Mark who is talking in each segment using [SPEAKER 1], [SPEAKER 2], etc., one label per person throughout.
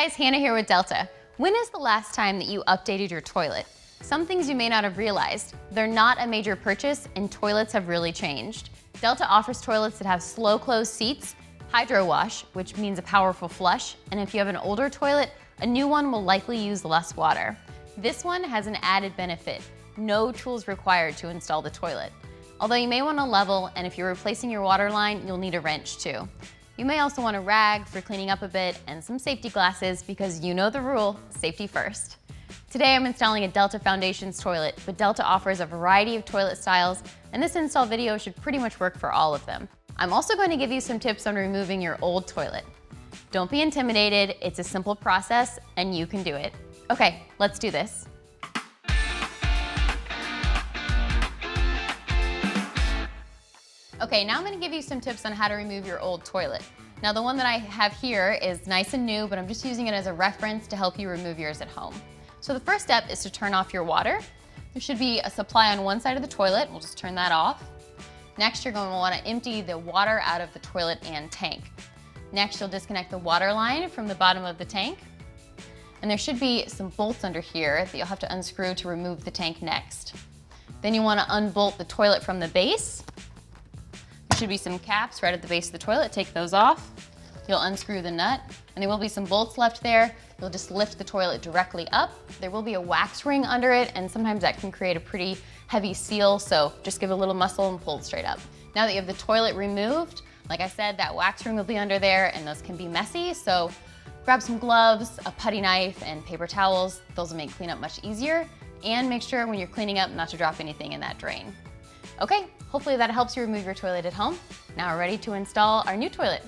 [SPEAKER 1] guys, Hannah here with Delta. When is the last time that you updated your toilet? Some things you may not have realized. They're not a major purchase and toilets have really changed. Delta offers toilets that have slow close seats, hydro wash, which means a powerful flush, and if you have an older toilet, a new one will likely use less water. This one has an added benefit. No tools required to install the toilet. Although you may want to level, and if you're replacing your water line, you'll need a wrench too. You may also want a rag for cleaning up a bit and some safety glasses because you know the rule, safety first. Today I'm installing a Delta Foundations toilet, but Delta offers a variety of toilet styles, and this install video should pretty much work for all of them. I'm also going to give you some tips on removing your old toilet. Don't be intimidated, it's a simple process and you can do it. Okay, let's do this. Okay, now I'm gonna give you some tips on how to remove your old toilet. Now the one that I have here is nice and new, but I'm just using it as a reference to help you remove yours at home. So the first step is to turn off your water. There should be a supply on one side of the toilet. We'll just turn that off. Next, you're going to want to empty the water out of the toilet and tank. Next, you'll disconnect the water line from the bottom of the tank. And there should be some bolts under here that you'll have to unscrew to remove the tank next. Then you want to unbolt the toilet from the base. There should be some caps right at the base of the toilet. Take those off. You'll unscrew the nut, and there will be some bolts left there. You'll just lift the toilet directly up. There will be a wax ring under it, and sometimes that can create a pretty heavy seal, so just give it a little muscle and pull it straight up. Now that you have the toilet removed, like I said, that wax ring will be under there, and those can be messy, so grab some gloves, a putty knife, and paper towels. Those will make cleanup much easier, and make sure when you're cleaning up not to drop anything in that drain. Okay, hopefully that helps you remove your toilet at home. Now we're ready to install our new toilet.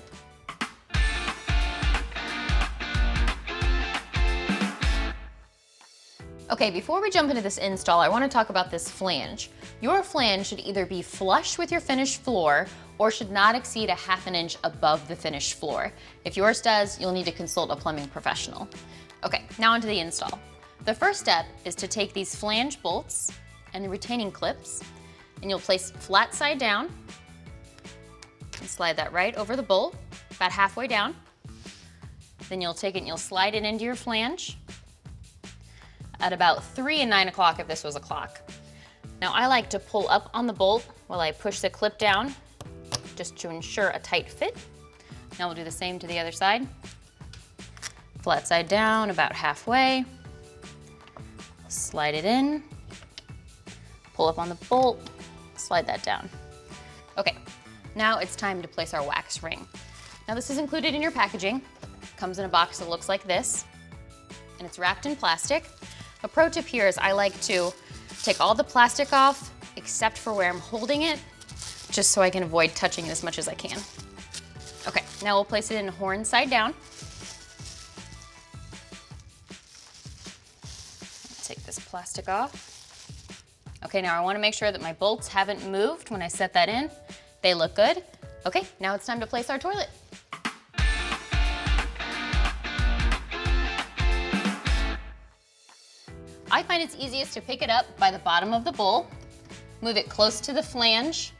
[SPEAKER 1] Okay, before we jump into this install, I want to talk about this flange. Your flange should either be flush with your finished floor or should not exceed a ½ inch above the finished floor. If yours does, you'll need to consult a plumbing professional. Okay, now onto the install. The first step is to take these flange bolts and the retaining clips, and you'll place flat side down and slide that right over the bolt, about halfway down. Then you'll take it and you'll slide it into your flange at about 3 and 9 o'clock if this was a clock. Now I like to pull up on the bolt while I push the clip down just to ensure a tight fit. Now we'll do the same to the other side. Flat side down about halfway. Slide it in, pull up on the bolt, slide that down. Okay, now it's time to place our wax ring. Now this is included in your packaging. Comes in a box that looks like this, and it's wrapped in plastic. A pro tip here is I like to take all the plastic off except for where I'm holding it, just so I can avoid touching it as much as I can. Okay, now we'll place it in horn side down. Take this plastic off. Okay, now I want to make sure that my bolts haven't moved when I set that in. They look good. Okay, now it's time to place our toilet. I find it's easiest to pick it up by the bottom of the bowl, move it close to the flange,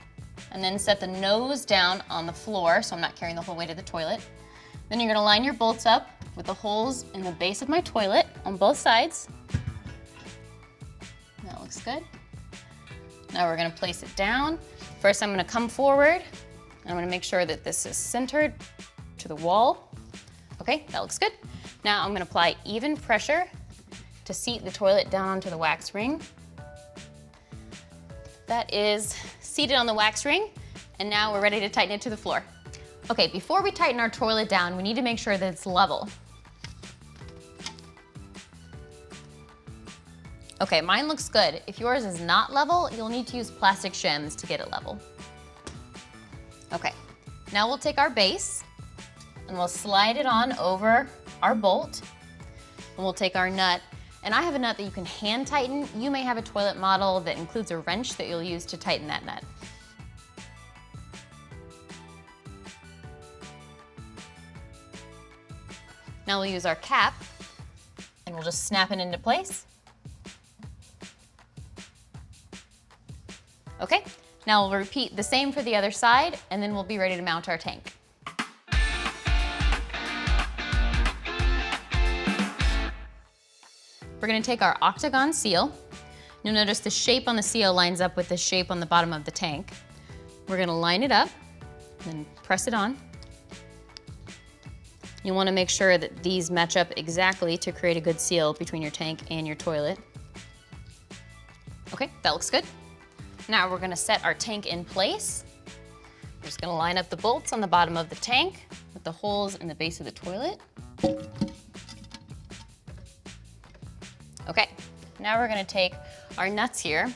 [SPEAKER 1] and then set the nose down on the floor so I'm not carrying the whole weight of the toilet. Then you're gonna line your bolts up with the holes in the base of my toilet on both sides. That looks good. Now we're gonna place it down. First I'm gonna come forward, and I'm gonna make sure that this is centered to the wall. Okay, that looks good. Now I'm gonna apply even pressure to seat the toilet down onto the wax ring. That is seated on the wax ring, and now we're ready to tighten it to the floor. Okay, before we tighten our toilet down, we need to make sure that it's level. Okay, mine looks good. If yours is not level, you'll need to use plastic shims to get it level. Okay, now we'll take our base and we'll slide it on over our bolt, and we'll take our nut. And I have a nut that you can hand tighten. You may have a toilet model that includes a wrench that you'll use to tighten that nut. Now we'll use our cap and we'll just snap it into place. Okay, now we'll repeat the same for the other side, and then we'll be ready to mount our tank. we're gonna take our octagon seal. You'll notice the shape on the seal lines up with the shape on the bottom of the tank. We're gonna line it up, then press it on. You wanna make sure that these match up exactly to create a good seal between your tank and your toilet. Okay, that looks good. Now we're gonna set our tank in place. We're just gonna line up the bolts on the bottom of the tank with the holes in the base of the toilet. Okay, now we're gonna take our nuts here,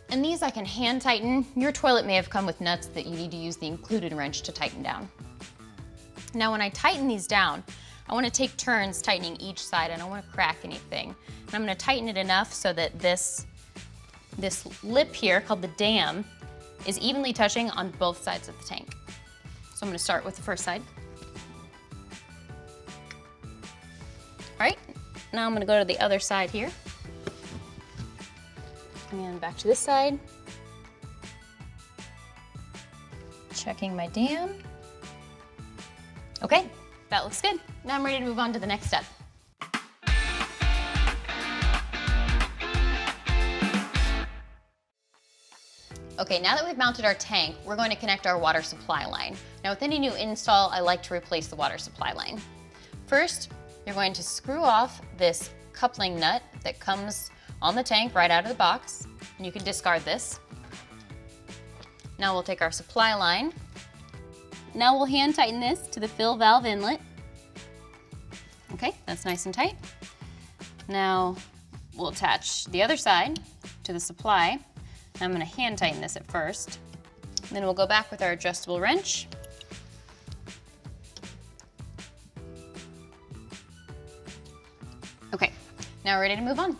[SPEAKER 1] and these I can hand tighten. Your toilet may have come with nuts that you need to use the included wrench to tighten down. Now when I tighten these down, I wanna take turns tightening each side. I don't wanna crack anything. And I'm gonna tighten it enough so that this lip here, called the dam, is evenly touching on both sides of the tank. So I'm gonna start with the first side. All right, now I'm gonna go to the other side here. And back to this side. Checking my dam. Okay, that looks good. Now I'm ready to move on to the next step. Okay, now that we've mounted our tank, we're going to connect our water supply line. Now with any new install, I like to replace the water supply line. First, you're going to screw off this coupling nut that comes on the tank right out of the box, and you can discard this. Now we'll take our supply line. Now we'll hand tighten this to the fill valve inlet. Okay, that's nice and tight. Now we'll attach the other side to the supply. I'm gonna hand tighten this at first. Then we'll go back with our adjustable wrench. Okay, now we're ready to move on.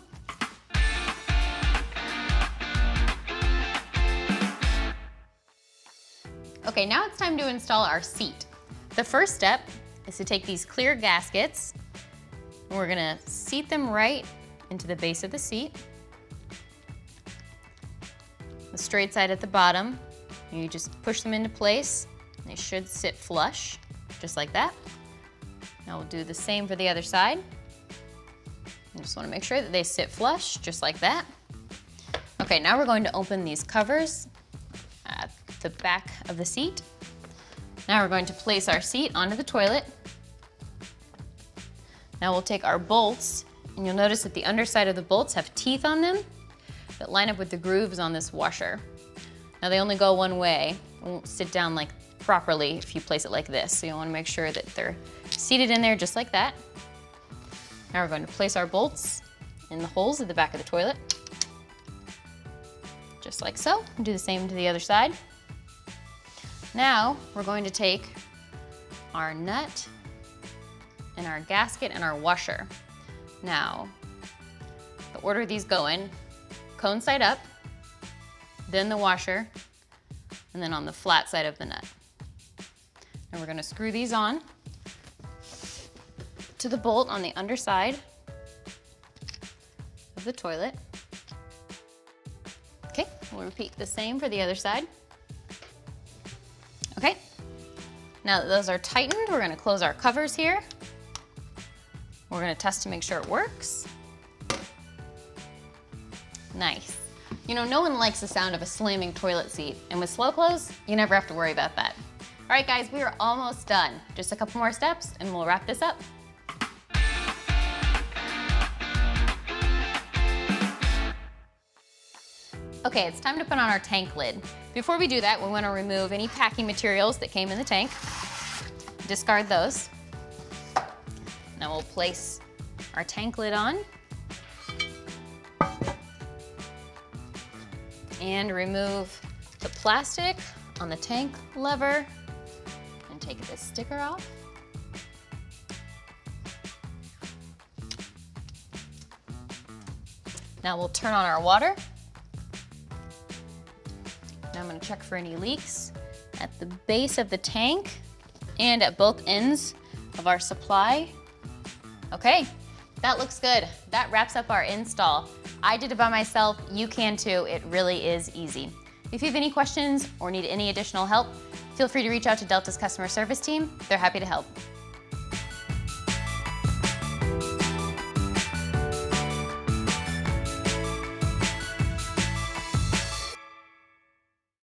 [SPEAKER 1] Okay, now it's time to install our seat. The first step is to take these clear gaskets, and we're gonna seat them right into the base of the seat. The straight side at the bottom, you just push them into place. They should sit flush, just like that. Now we'll do the same for the other side. You just want to make sure that they sit flush, just like that. Okay, now we're going to open these covers at the back of the seat. Now we're going to place our seat onto the toilet. Now we'll take our bolts, and you'll notice that the underside of the bolts have teeth on them that line up with the grooves on this washer. Now they only go one way. It won't sit down like properly if you place it like this. So you want to make sure that they're seated in there just like that. Now we're going to place our bolts in the holes at the back of the toilet. Just like so. And do the same to the other side. Now we're going to take our nut and our gasket and our washer. Now, the order these go in, cone side up, then the washer, and then on the flat side of the nut. And we're gonna screw these on to the bolt on the underside of the toilet. Okay, we'll repeat the same for the other side. Okay, now that those are tightened, we're gonna close our covers here. We're gonna test to make sure it works. Nice. You know, no one likes the sound of a slamming toilet seat, and with slow close, you never have to worry about that. All right, guys, we are almost done. Just a couple more steps, and we'll wrap this up. Okay, it's time to put on our tank lid. Before we do that, we want to remove any packing materials that came in the tank. Discard those. Now we'll place our tank lid on. And remove the plastic on the tank lever and take this sticker off. Now we'll turn on our water. Now I'm going to check for any leaks at the base of the tank and at both ends of our supply. Okay, that looks good. That wraps up our install. I did it by myself, you can too, it really is easy. If you have any questions or need any additional help, feel free to reach out to Delta's customer service team. They're happy to help.